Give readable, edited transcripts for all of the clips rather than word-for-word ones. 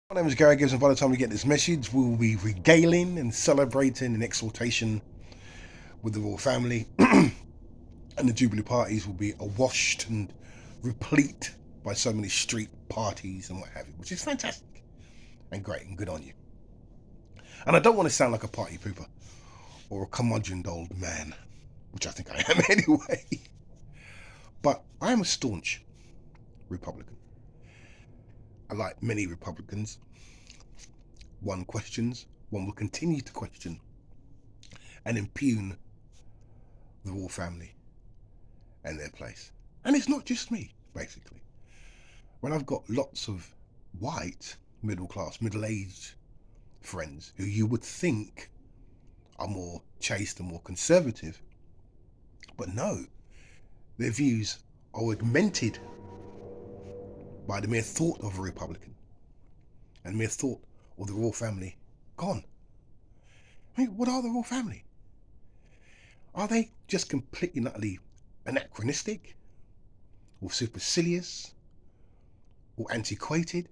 My name is Gary Gibbs, and by the time we get this message, we will be regaling and celebrating in exaltation with the royal family, and the Jubilee parties will be awashed and replete by so many street parties and what have you, which is fantastic and great and good on you. And I don't want to sound like a party pooper or a curmudgeoned old man, which I think I am anyway, but I am a staunch Republican. I like many Republicans. One questions, one will continue to question and impugn the royal family and their place. And it's not just me, basically. When I've got lots of white, middle class, middle aged friends who you would think are more chaste and more conservative, but no, their views are augmented by the mere thought of a Republican and the mere thought of the royal family gone. I mean, what are the royal family? Are they just completely and utterly anachronistic or supercilious or antiquated?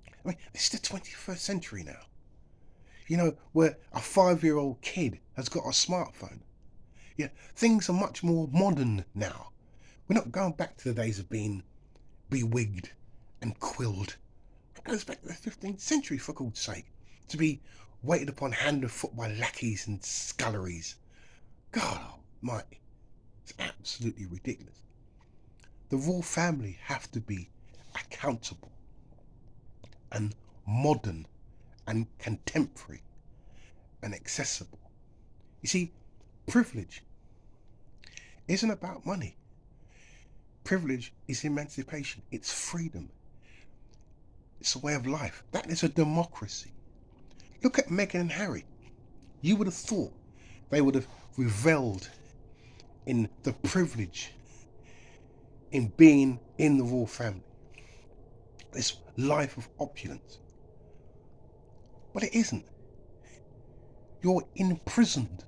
I mean, this is the 21st century now. You know, where a 5-year-old kid has got a smartphone. Yeah, things are much more modern now. We're not going back to the days of being bewigged and quilled. It goes back to the 15th century, for God's sake, to be waited upon hand and foot by lackeys and sculleries. God almighty, it's absolutely ridiculous. The royal family have to be accountable and modern and contemporary and accessible. You see, privilege isn't about money. Privilege is emancipation. It's freedom. It's a way of life. That is a democracy. Look at Meghan and Harry. You would have thought they would have reveled in the privilege in being in the royal family. This life of opulence. But it isn't. You're imprisoned.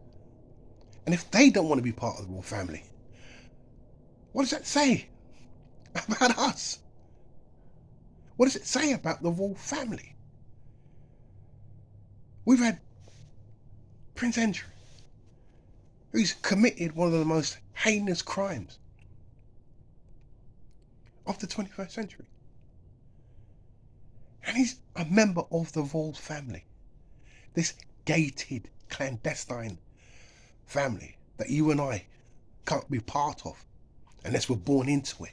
And if they don't want to be part of the royal family, what does that say about us? What does it say about the royal family? We've had Prince Andrew, who's committed one of the most heinous crimes of the 21st century. And he's a member of the royal family. This gated, clandestine family that you and I can't be part of unless we're born into it.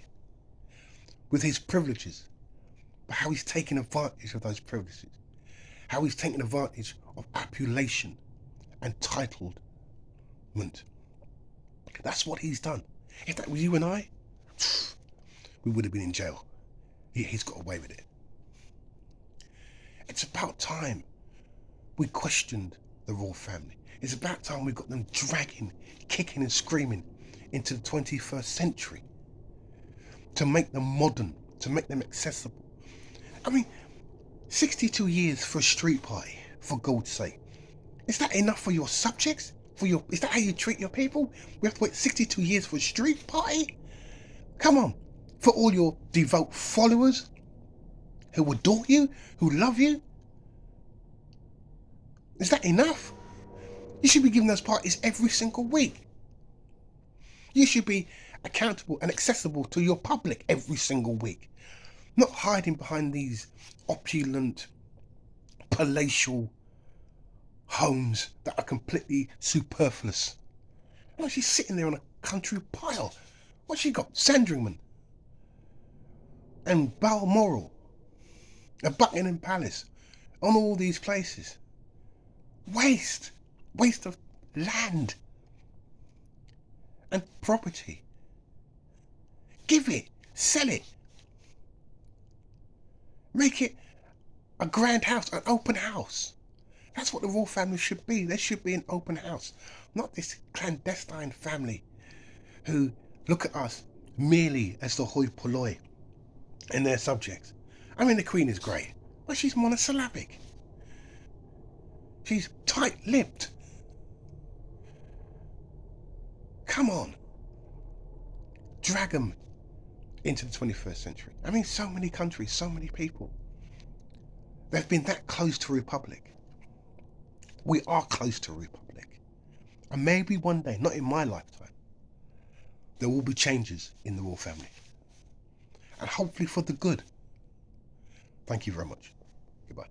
With his privileges, but how he's taken advantage of those privileges. How he's taken advantage of appellation and entitlement. That's what he's done. If that was you and I, we would have been in jail. He's got away with it. It's about time we questioned the royal family. It's about time we got them dragging, kicking and screaming into the 21st century to make them modern, to make them accessible. I mean, 62 years for a street party, for God's sake. Is that enough for your subjects? Is that how you treat your people? We have to wait 62 years for a street party? Come on. For all your devout followers who adore you, who love you? Is that enough? You should be giving those parties every single week. You should be accountable and accessible to your public every single week. Not hiding behind these opulent, palatial homes that are completely superfluous. No, she's sitting there on a country pile. What's she got? Sandringham and Balmoral, a Buckingham Palace, on all these places. Waste of land and property. Give it, sell it, make it a grand house, an open house. That's what the royal family should be. There should be an open house, not this clandestine family who look at us merely as the hoi polloi and their subjects. I mean, the Queen is great, but she's monosyllabic. She's tight-lipped. Come on. Drag them into the 21st century. I mean, so many countries, so many people They've been that close to a republic. We are close to a republic. And maybe one day, not in my lifetime, there will be changes in the royal family. And hopefully for the good. Thank you very much. Goodbye.